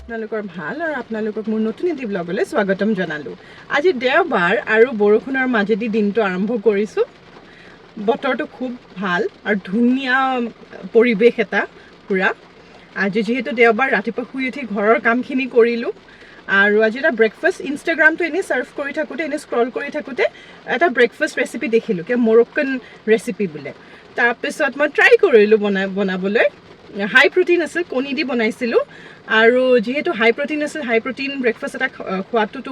আপোনালোকৰ ভাল আৰু আপোনালোকক মোৰ নতুন এটি ব্লগলৈ স্বাগতম জনালোঁ। আজি দেওবাৰ আৰু বৰষুণৰ মাজেদি দিনটো আৰম্ভ কৰিছোঁ। বতৰটো খুব ভাল আৰু ধুনীয়া পৰিৱেশ এটা পুৰা। আজি যিহেতু দেওবাৰ ৰাতিপুৱা শুই উঠি ঘৰৰ কামখিনি কৰিলোঁ আৰু আজি এটা ব্ৰেকফাষ্ট ইনষ্টাগ্ৰামটো এনেই ছাৰ্ফ কৰি থাকোঁতে এনেই স্ক্ৰল কৰি থাকোঁতে এটা ব্ৰেকফাষ্ট ৰেচিপি দেখিলোঁ মৰক্কান ৰেচিপি বোলে। তাৰপিছত মই ট্ৰাই কৰিলোঁ বনাবলৈ। হাই প্ৰটিন আছিল, কণী দি বনাইছিলোঁ আৰু যেহেতু হাই প্ৰটিন আছিল, হাই প্ৰটিন ব্ৰেকফাষ্ট এটা খোৱাটোতো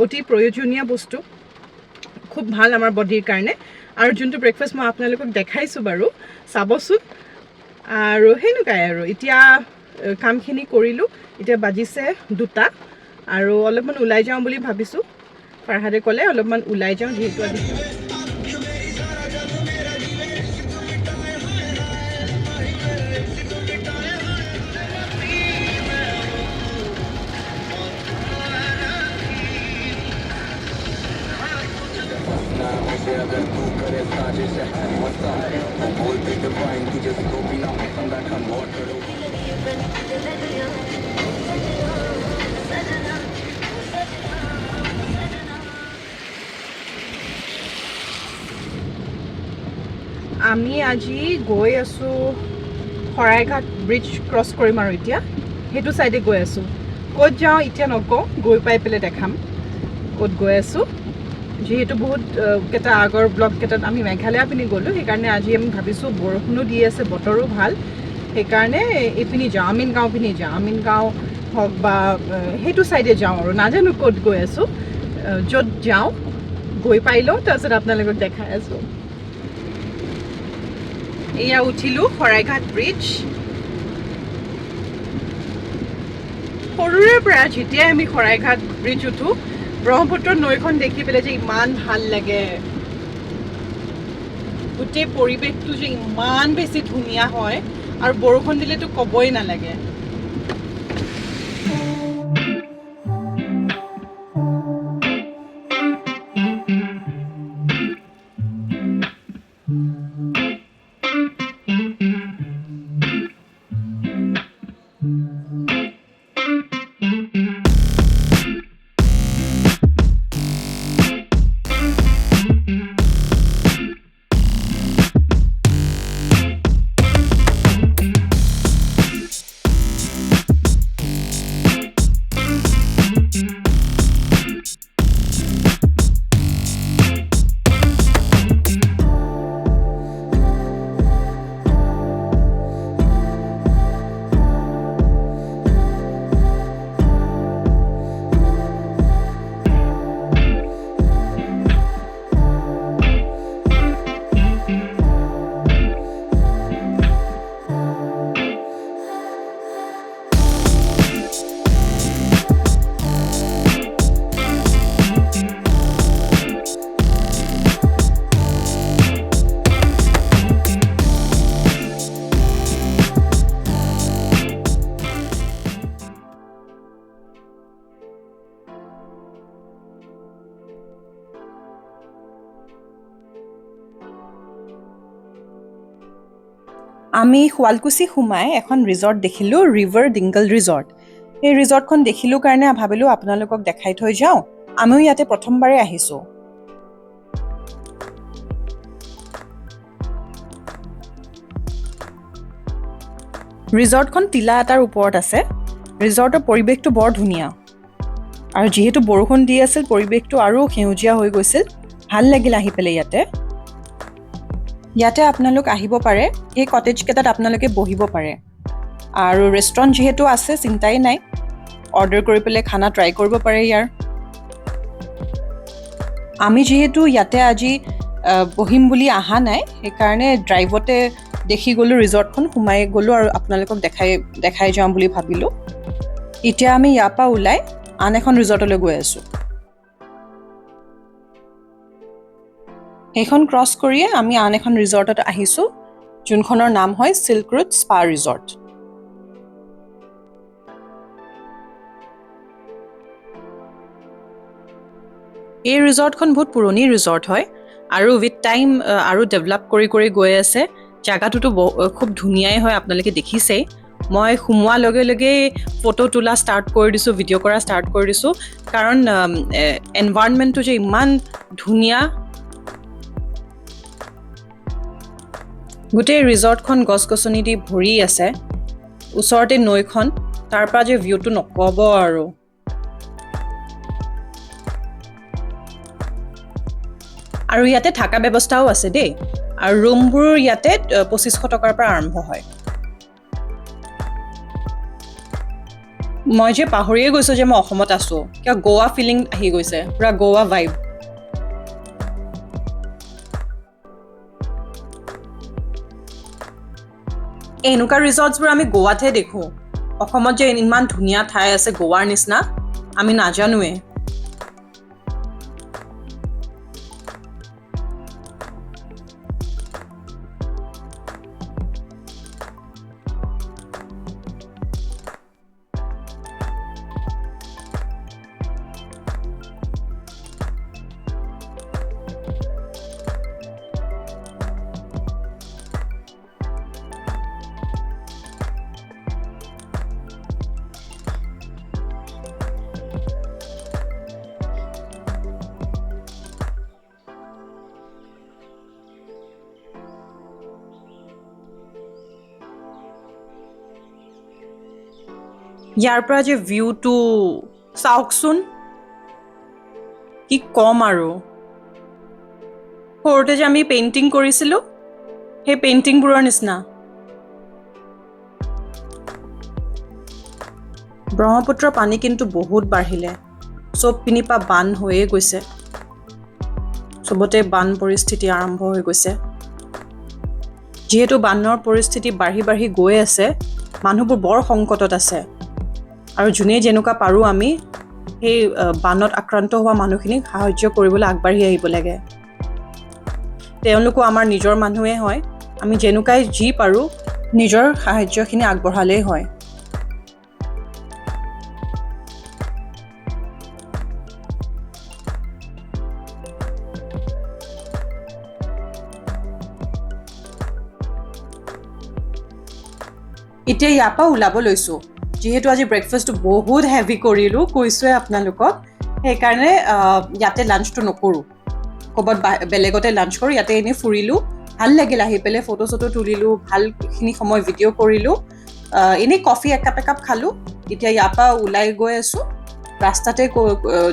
অতি প্ৰয়োজনীয় বস্তু, খুব ভাল আমাৰ বডিৰ কাৰণে। আৰু যোনটো ব্ৰেকফাষ্ট মই আপোনালোকক দেখাইছোঁ বাৰু চাবচোন। আৰু সেনেকুৱাই আৰু এতিয়া কামখিনি কৰিলোঁ। এতিয়া বাজিছে 2টা আৰু অলপমান ওলাই যাওঁ বুলি ভাবিছোঁ। ফাৰহাদে ক'লে অলপমান ওলাই যাওঁ, যিহেতু আজি अगर तू करे साजिश है मसा है बोल पे डिवाइन तुझे तो बिना पसंद का नोट करो। আমি আজি গৈ আছোঁ শৰাইঘাট ব্ৰিজ ক্ৰছ কৰিম আৰু এতিয়া সেইটো চাইডে গৈ আছোঁ। ক'ত যাওঁ এতিয়া নকওঁ, গৈ পাই পেলাই দেখাম ক'ত গৈ আছোঁ। যিহেতু বহুত কেইটা আগৰ ব্লগকেইটাত আমি মেঘালয়া পিনি গ'লোঁ, সেইকাৰণে আজি আমি ভাবিছোঁ বৰষুণো দি আছে, বতৰো ভাল, সেইকাৰণে এইপিনি যাওঁ, আমিনগাঁও পিনি যাওঁ। আমিনগাঁও হওক বা সেইটো চাইডে যাওঁ আৰু নাজানো ক'ত গৈ আছোঁ। য'ত যাওঁ গৈ পাই লওঁ, তাৰপিছত আপোনালোকক দেখাই আছোঁ। এয়া উঠিলোঁ শৰাইঘাট ব্ৰিজ। সৰুৰে পৰা যেতিয়াই আমি শৰাইঘাট ব্ৰিজ উঠোঁ, ব্ৰহ্মপুত্ৰ নৈখন দেখি পেলাই যে ইমান ভাল লাগে, গোটেই পৰিৱেশটো যে ইমান বেছি ধুনীয়া হয় আৰু বৰষুণ দিলেতো ক'বই নালাগে। আমি শুৱালকুছি সোমাই এখন ৰিজৰ্ট দেখিলোঁ, ৰিভাৰ ডিংগল ৰিজৰ্ট। এই ৰিজৰ্টখন দেখিলোঁ কাৰণে ভাবিলোঁ আপোনালোকক দেখাই থৈ যাওঁ। আমিও ইয়াতে প্ৰথমবাৰে আহিছোঁ। ৰিজৰ্টখন টিলা এটাৰ ওপৰত আছে। ৰিজৰ্টৰ পৰিৱেশটো বৰ ধুনীয়া আৰু যিহেতু বৰষুণ দি আছিল পৰিৱেশটো আৰু সেউজীয়া হৈ গৈছিল। ভাল লাগিল আহি পেলাই ইয়াতে আপোনালোক আহিব পাৰে। এই কটেজ কেইটাত আপোনালোকে বহিব পাৰে আৰু ৰেষ্টুৰেণ্ট যিহেতু আছে চিন্তাই নাই, অৰ্ডাৰ কৰি পেলাই খানা ট্ৰাই কৰিব পাৰে ইয়াৰ। আমি যিহেতু ইয়াতে আজি বহিম বুলি অহা নাই, সেইকাৰণে ড্ৰাইভতে দেখি গ'লোঁ, ৰিজৰ্টখন সোমাই গ'লোঁ আৰু আপোনালোকক দেখাই যাওঁ বুলি ভাবিলোঁ। এতিয়া আমি ইয়াৰ পৰা ওলাই আন এখন ৰিজৰ্টলৈ গৈ আছোঁ। সেইখন ক্ৰছ কৰিয়ে আমি আন এখন ৰিজৰ্টত আহিছোঁ, যোনখনৰ নাম হয় চিল্ক ৰুট স্পা ৰিজৰ্ট। এই ৰিজৰ্টখন বহুত পুৰণি ৰিজৰ্ট হয় আৰু উইথ টাইম আৰু ডেভেলপ কৰি গৈ আছে। জাগাটোতো খুব ধুনীয়াই হয়, আপোনালোকে দেখিছেই। মই সোমোৱাৰ লগে লগেই ফটো তোলা ষ্টাৰ্ট কৰি দিছোঁ, ভিডিঅ' কৰা ষ্টাৰ্ট কৰি দিছোঁ, কাৰণ এনভাইৰনমেণ্টটো যে ইমান ধুনীয়া। গোটেই ৰিজৰ্টখন গছ গছনি দি ভৰি আছে, ওচৰতে নৈখন, তাৰ পৰা যে ভিউটো নক'ব আৰু। আৰু ইয়াতে থকা ব্যৱস্থাও আছে দেই, আৰু ৰুমবোৰ ইয়াতে 2500 টকাৰ পৰা আৰম্ভ হয়। মই যে পাহৰিয়ে গৈছোঁ যে মই অসমত আছোঁ, কিয় গোৱা ফিলিং আহি গৈছে, পুৰা গোৱা ভাইব। এনেকুৱা ৰিজৰ্টছবোৰ আমি গোৱাতহে দেখোঁ। অসমত যে ইমান ধুনীয়া ঠাই আছে গোৱাৰ নিচিনা, আমি নাজানোৱে। ইয়াৰ পৰা যে ভিউটো চাওকচোন, কি ক'ম আৰু। সৰুতে যে আমি পেইণ্টিং কৰিছিলোঁ, সেই পেইণ্টিংবোৰৰ নিচিনা। ব্ৰহ্মপুত্ৰৰ পানী কিন্তু বহুত বাঢ়িলে, চব পিনি পৰা বান হৈয়ে গৈছে, চবতে বান পৰিস্থিতি আৰম্ভ হৈ গৈছে। যিহেতু বানৰ পৰিস্থিতি বাঢ়ি গৈ আছে, মানুহবোৰ বৰ সংকটত আছে, আৰু যোনে যেনেকুৱা পাৰোঁ আমি সেই বানত আক্ৰান্ত হোৱা মানুহখিনিক সাহায্য কৰিবলৈ আগবাঢ়ি আহিব লাগে। তেওঁলোকো আমাৰ নিজৰ মানুহেই হয়, আমি যেনেকুৱাই যি পাৰোঁ নিজৰ সাহায্যখিনি আগবঢ়ালেই হয়। এতিয়া ইয়াৰ পৰা ওলাব লৈছোঁ, যিহেতু আজি ব্ৰেকফাষ্টটো বহুত হেভি কৰিলোঁ, কৈছোঁৱে আপোনালোকক। সেইকাৰণে ইয়াতে লাঞ্চটো নকৰোঁ, ক'ৰবাত বেলেগতে লাঞ্চ কৰোঁ। ইয়াতে এনেই ফুৰিলোঁ, ভাল লাগিল আহি পেলাই, ফটো চটো তুলিলোঁ, ভালখিনি সময় ভিডিঅ' কৰিলোঁ, এনেই কফি একাপ খালোঁ। এতিয়া ইয়াৰ পৰা ওলাই গৈ আছোঁ, ৰাস্তাতে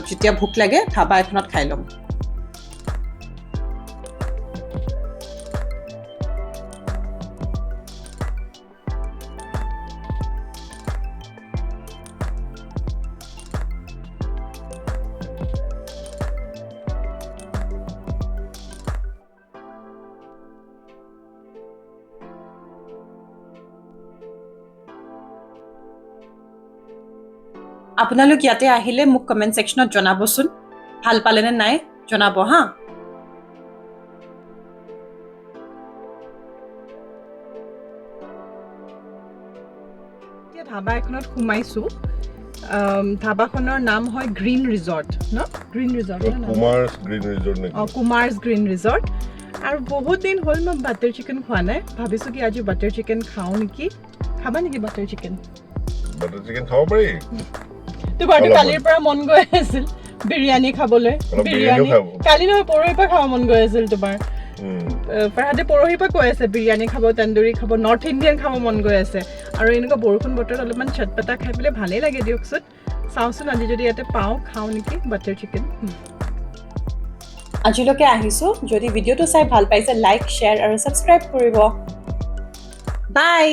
যেতিয়া ভোক লাগে ধাবা এখনত খাই ল'ম। আপোনালোক ইয়াতে আহিলে মোক কমেণ্ট ছেকশ্যনত জনাবচোন, ভাল পালেনে নাই জনাব হা। এতিয়া ধাবা এখনত সোমাইছোঁ, ধাবাখনৰ নাম হয় গ্ৰীণ ৰিজৰ্ট ন, গ্ৰীণ ৰিজৰ্ট, কুমাৰ্ছ গ্ৰীণ ৰিজৰ্ট নেকি? কুমাৰ্ছ গ্ৰীণ ৰিজৰ্ট। আৰু বহুত দিন হ'ল মই বাটাৰ চিকেন খোৱা নাই ভাবিছোঁ কি আজি বাটাৰ চিকেন খাওঁ নেকি খাবা নেকি বাটাৰ চিকেন বাটাৰ চিকেন খাব পাৰি তোমাৰতো কালিৰ পৰা মন গৈ আছিল বিৰিয়ানী খাবলৈ বিৰিয়ানী কালি নহয় পৰহিৰ পৰা খাব মন গৈ আছিল তোমাৰ ফাৰহাদে পৰহিৰ পৰা কৈ আছে বিৰিয়ানী খাব তন্দুৰী খাব নৰ্থ ইণ্ডিয়ান খাব মন গৈ আছে আৰু এনেকুৱা বৰষুণ বতৰত অলপমান চটপটা খাই পেলাই ভালেই লাগে দিয়কচোন চাওঁচোন আজি যদি ইয়াতে পাওঁ খাওঁ নেকি বাটাৰ চিকেন আজিলৈকে আহিছোঁ যদি ভিডিঅ'টো চাই ভাল পাইছে লাইক শ্বেয়াৰ আৰু ছাবস্ক্ৰাইব কৰিব বাই